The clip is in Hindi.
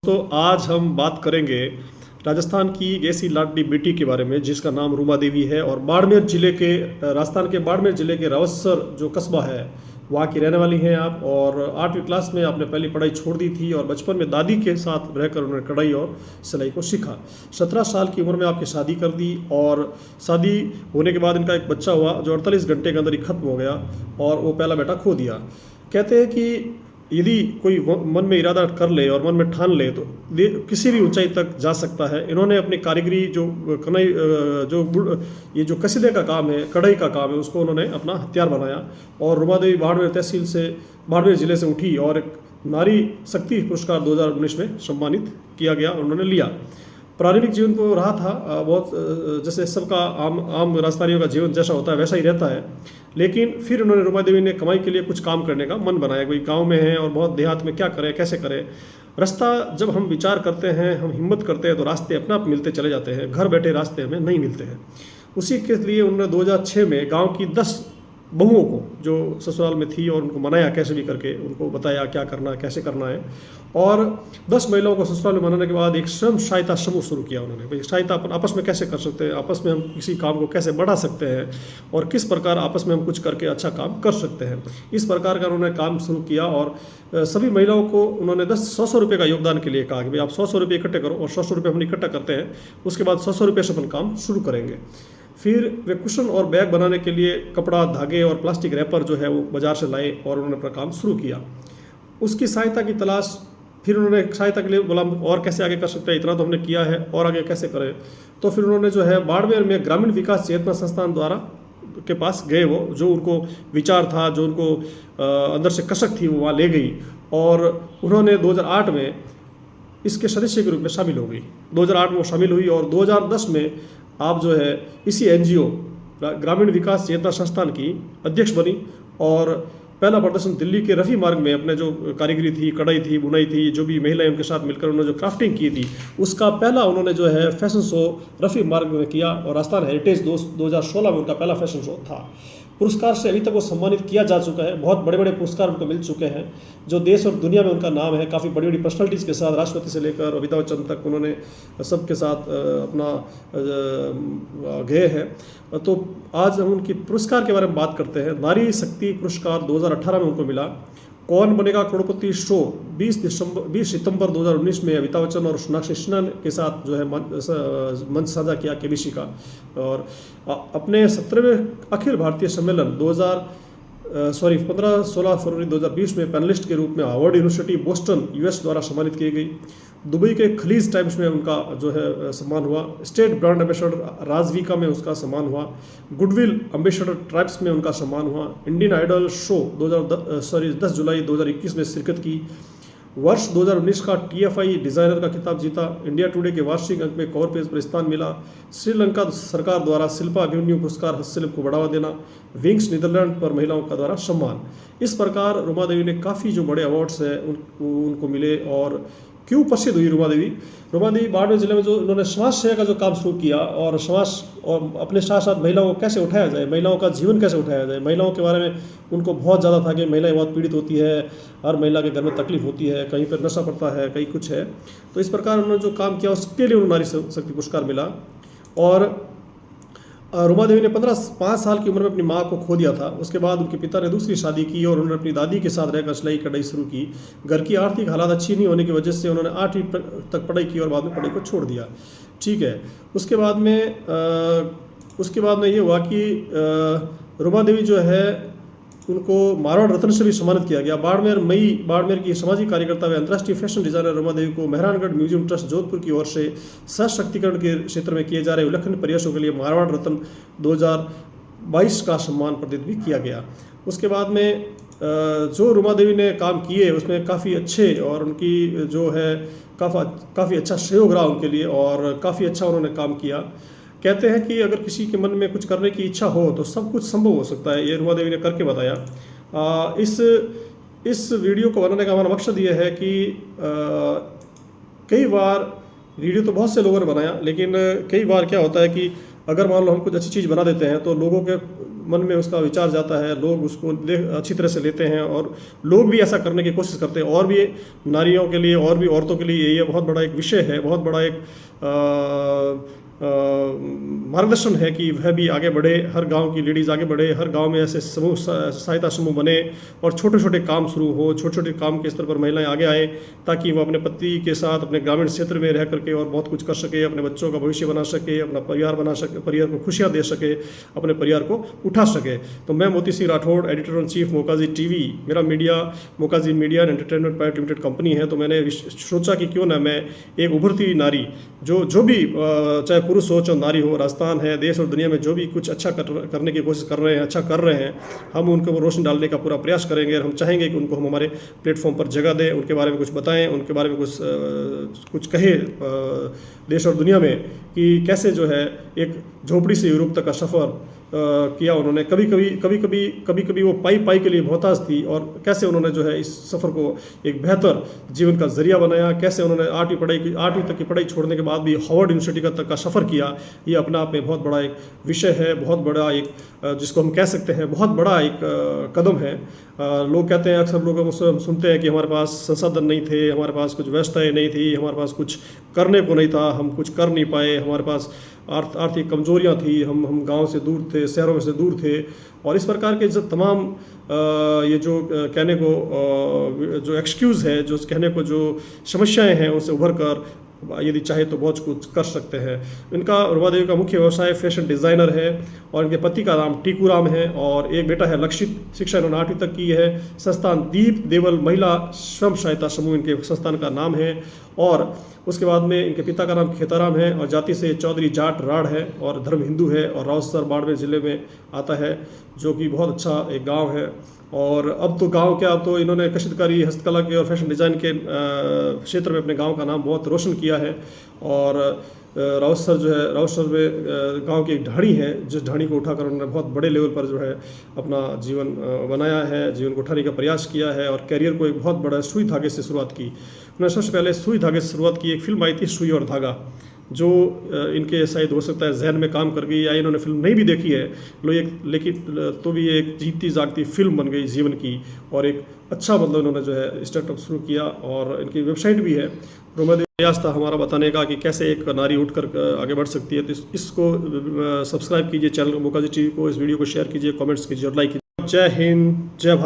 तो आज हम बात करेंगे राजस्थान की एक ऐसी लाडली बेटी के बारे में जिसका नाम रूमा देवी है और बाड़मेर जिले के राजस्थान के बाड़मेर जिले के रावतसर जो कस्बा है वहाँ की रहने वाली हैं आप। और 8वीं क्लास में आपने पहली पढ़ाई छोड़ दी थी और बचपन में दादी के साथ रहकर उन्होंने कढ़ाई और सिलाई को सीखा। 17 साल की उम्र में आपकी शादी कर दी और शादी होने के बाद इनका एक बच्चा हुआ जो 48 घंटे के अंदर ही खत्म हो गया और वो पहला बेटा खो दिया। कहते हैं कि यदि कोई मन में इरादा कर ले और मन में ठान ले तो किसी भी ऊंचाई तक जा सकता है। इन्होंने अपनी कारीगरी जो कढ़ाई ये जो कसीदे का काम है, कढ़ाई का काम है, उसको उन्होंने अपना हथियार बनाया और रूमा देवी बाड़मेर तहसील से बाड़मेर जिले से उठी और एक नारी शक्ति पुरस्कार 2019 में सम्मानित किया गया, उन्होंने लिया। प्रारंभिक जीवन तो रहा था बहुत जैसे सबका आम राजस्थानियों का जीवन जैसा होता है वैसा ही रहता है, लेकिन फिर उन्होंने रूमा देवी ने कमाई के लिए कुछ काम करने का मन बनाया। कोई गांव में है और बहुत देहात में क्या करें कैसे करें। रास्ता जब हम विचार करते हैं, हम हिम्मत करते हैं तो रास्ते अपने आप मिलते चले जाते हैं, घर बैठे रास्ते हमें नहीं मिलते हैं। उसी के लिए उन्होंने 2006 में गाँव की 10 बहुओं को जो ससुराल में थी और उनको मनाया कैसे भी करके, उनको बताया क्या करना है कैसे करना है। और 10 महिलाओं को ससुराल में मनाने के बाद एक स्वयं सहायता समूह शुरू किया उन्होंने। भाई सहायता अपन आपस में कैसे कर सकते हैं, आपस में हम किसी काम को कैसे बढ़ा सकते हैं और किस प्रकार आपस में हम कुछ करके अच्छा काम कर सकते हैं। इस प्रकार का उन्होंने काम शुरू किया और सभी महिलाओं को उन्होंने 100 रुपये का योगदान के लिए कहा कि भाई आप 100 रुपये इकट्ठे करो और 100 रुपये हम इकट्ठा करते हैं, उसके बाद 100 रुपये से अपन काम शुरू करेंगे। फिर वे कुशन और बैग बनाने के लिए कपड़ा, धागे और प्लास्टिक रैपर जो है वो बाजार से लाए और उन्होंने अपना काम शुरू किया। उसकी सहायता की तलाश, फिर उन्होंने सहायता के लिए बोला और कैसे आगे कर सकते हैं, इतना तो हमने किया है और आगे कैसे करें। तो फिर उन्होंने जो है बाड़मेर में ग्रामीण विकास चेतना संस्थान द्वारा के पास गए, वो जो उनको विचार था, जो उनको अंदर से कसक थी वो वहाँ ले गई और उन्होंने 2008 में इसके सदस्य के रूप में शामिल हो गई। 2008 में वो शामिल हुई और 2010 में आप जो है इसी एनजीओ ग्रामीण विकास चेतना संस्थान की अध्यक्ष बनी और पहला प्रदर्शन दिल्ली के रफ़ी मार्ग में अपने जो कारीगरी थी, कढ़ाई थी, बुनाई थी, जो भी महिलाएं उनके साथ मिलकर उन्होंने जो क्राफ्टिंग की थी, उसका पहला उन्होंने जो है फैशन शो रफ़ी मार्ग में किया और राजस्थान हेरिटेज 2016 में उनका पहला फैशन शो था। पुरस्कार से अभी तक वो सम्मानित किया जा चुका है, बहुत बड़े बड़े पुरस्कार उनको मिल चुके हैं जो देश और दुनिया में उनका नाम है। काफ़ी बड़ी बड़ी पर्सनैलिटीज़ के साथ, राष्ट्रपति से लेकर अमिताभ बच्चन तक उन्होंने सबके साथ अपना गए हैं। तो आज हम उनकी पुरस्कार के बारे में बात करते हैं। नारी शक्ति पुरस्कार 2018 में उनको मिला। कौन बनेगा करोड़पति शो 20 सितंबर 2019 में अमिताभ बच्चन और सोनाक्षी सिन्हा के साथ जो है मंच साझा किया केबीसी का। और अपने 17वें अखिल भारतीय सम्मेलन 15-16 फरवरी 2020 में पैनलिस्ट के रूप में हार्वर्ड यूनिवर्सिटी बोस्टन यूएस द्वारा सम्मानित की गई। दुबई के खलीज टाइम्स में उनका जो है सम्मान हुआ। स्टेट ब्रांड एम्बेसडर राजविका में उसका सम्मान हुआ। गुडविल एम्बेसडर ट्राइब्स में उनका सम्मान हुआ। इंडियन आइडल शो 10 जुलाई 2021 में शिरकत की। वर्ष 2019 का TFI डिज़ाइनर का खिताब जीता। इंडिया टुडे के वार्षिक अंक में कवर पेज पर स्थान मिला। श्रीलंका सरकार द्वारा शिल्पा अभिमन्यु पुरस्कार हस्तशिल्प को बढ़ावा देना। विंग्स नीदरलैंड पर महिलाओं का द्वारा सम्मान। इस प्रकार रूमा देवी ने काफ़ी जो बड़े अवार्ड्स हैं उनको मिले। और क्यों प्रसिद्ध हुई रूमा देवी? रूमा देवी बाड़मेर जिले में जो उन्होंने समाज सेवा का जो काम शुरू किया और समाज और अपने साथ साथ महिलाओं को कैसे उठाया जाए, महिलाओं का जीवन कैसे उठाया जाए, महिलाओं के बारे में उनको बहुत ज़्यादा था कि महिलाएं बहुत पीड़ित होती है, हर महिला के घर में तकलीफ होती है, कहीं पर नशा पड़ता है, कहीं कुछ है। तो इस प्रकार उन्होंने जो काम किया उसके लिए उन्हें नारी शक्ति पुरस्कार मिला। और रूमा देवी ने 5 साल की उम्र में अपनी माँ को खो दिया था। उसके बाद उनके पिता ने दूसरी शादी की और उन्होंने अपनी दादी के साथ रहकर सिलाई कढ़ाई शुरू की। घर की आर्थिक हालात अच्छी नहीं होने की वजह से उन्होंने 8वीं तक पढ़ाई की और बाद में पढ़ाई को छोड़ दिया। ठीक है, उसके बाद में ये हुआ कि रूमा देवी जो है उनको मारवाड़ रत्न से भी सम्मानित किया गया। बाड़मेर की सामाजिक कार्यकर्ता व अंतर्राष्ट्रीय फैशन डिजाइनर रूमा देवी को मेहरानगढ़ म्यूजियम ट्रस्ट जोधपुर की ओर से सशक्तिकरण के क्षेत्र में किए जा रहे उल्लेखनीय प्रयासों के लिए मारवाड़ रत्न 2022 का सम्मान प्रदान भी किया गया। उसके बाद में जो रूमा देवी ने काम किए उसमें काफ़ी अच्छे और उनकी जो है काफ़ी अच्छा सहयोग रहा उनके लिए और काफ़ी अच्छा उन्होंने काम किया। कहते हैं कि अगर किसी के मन में कुछ करने की इच्छा हो तो सब कुछ संभव हो सकता है। ये रूमा देवी ने करके बताया। इस वीडियो को बनाने का हमारा मकसद ये है कि कई बार वीडियो तो बहुत से लोगों ने बनाया, लेकिन कई बार क्या होता है कि अगर मान लो हम कुछ अच्छी चीज़ बना देते हैं तो लोगों के मन में उसका विचार जाता है, लोग उसको अच्छी तरह से लेते हैं और लोग भी ऐसा करने की कोशिश करते हैं। और भी नारियों के लिए और भी औरतों के लिए ये बहुत बड़ा एक विषय है, बहुत बड़ा एक मार्गदर्शन है कि वह भी आगे बढ़े, हर गांव की लेडीज़ आगे बढ़े, हर गांव में ऐसे समूह सहायता समूह बने और छोटे छोटे काम शुरू हो, छोटे छोटे काम के स्तर पर महिलाएं आगे आए ताकि वो अपने पति के साथ अपने ग्रामीण क्षेत्र में रह करके और बहुत कुछ कर सके, अपने बच्चों का भविष्य बना सके, अपना परिवार बना सके, परिवार को खुशियाँ दे सके, अपने परिवार को उठा सके। तो मैं Moti Singh Rathore, editor in chief Mokaji TV, मेरा media Mokaji media and entertainment private limited company है। तो मैंने सोचा कि क्यों ना मैं एक उभरती हुई नारी जो भी चाहे पुरुष हो चाहे नारी हो, राजस्थान है, देश और दुनिया में जो भी कुछ अच्छा करने की कोशिश कर रहे हैं, अच्छा कर रहे हैं, हम उनको रोशनी डालने का पूरा प्रयास करेंगे। और हम चाहेंगे कि उनको हम हमारे प्लेटफॉर्म पर जगह दें, उनके बारे में कुछ बताएं, उनके बारे में कुछ कहें देश और दुनिया में कि कैसे जो है एक झोपड़ी से यूरोप तक का सफ़र किया उन्होंने। कभी कभी वो पाई के लिए मोहताज थी और कैसे उन्होंने जो है इस सफ़र को एक बेहतर जीवन का जरिया बनाया, कैसे उन्होंने 8वीं तक की पढ़ाई छोड़ने के बाद भी हार्वर्ड यूनिवर्सिटी तक का सफ़र किया। ये अपना आप में बहुत बड़ा एक विषय है, बहुत बड़ा एक जिसको हम कह सकते हैं बहुत बड़ा एक कदम है। लोग कहते हैं, अक्सर लोग हम सुनते हैं कि हमारे पास संसाधन नहीं थे, हमारे पास कुछ व्यवस्थाएं नहीं थी, हमारे पास कुछ करने को नहीं था, हम कुछ कर नहीं पाए, हमारे पास आर्थिक कमजोरियां थी, हम गांव से दूर थे, शहरों में से दूर थे। और इस प्रकार के जो तमाम ये जो कहने को जो एक्सक्यूज़ है, जो कहने को जो समस्याएं हैं, उनसे उभर कर यदि चाहे तो बहुत कुछ कर सकते हैं। इनका रूमा देवी का मुख्य व्यवसाय फैशन डिज़ाइनर है और इनके पति का नाम टीकू राम है और एक बेटा है लक्षित। शिक्षा इन्होंने 8वीं तक की है। संस्थान दीप देवल महिला स्वयं सहायता समूह इनके संस्थान का नाम है। और उसके बाद में इनके पिता का नाम खेताराम है और जाति से चौधरी जाट राड़ है और धर्म हिंदू है और रावतसर बाड़मेर ज़िले में आता है, जो कि बहुत अच्छा एक गांव है। और अब तो गांव क्या, अब तो इन्होंने कशितकारी, हस्तकला के और फैशन डिज़ाइन के क्षेत्र में अपने गांव का नाम बहुत रोशन किया है। और रावतसर जो है, रावतसर में गांव की एक ढाणी है, जिस ढाणी को उठाकर उन्होंने बहुत बड़े लेवल पर जो है अपना जीवन बनाया है, जीवन को उठाने का प्रयास किया है और कैरियर को एक बहुत बड़ा सुई धागे से शुरुआत की। उन्होंने सबसे पहले सुई धागे से शुरुआत की। एक फिल्म आई थी सुई और धागा, जो इनके शायद हो सकता है जहन में काम कर गई या इन्होंने फिल्म नहीं भी देखी है, लेकिन तो भी एक जीती जागती फिल्म बन गई जीवन की। और एक अच्छा मतलब इन्होंने जो है स्टार्टअप शुरू किया और इनकी वेबसाइट भी है। रूमा देवी प्रयास था हमारा बताने का कि कैसे एक नारी उठकर आगे बढ़ सकती है। तो इसको सब्सक्राइब कीजिए, चैनल मोकाजी टीवी को, इस वीडियो को शेयर कीजिए, कमेंट्स कीजिए और लाइक कीजिए। जय हिंद, जय भारत।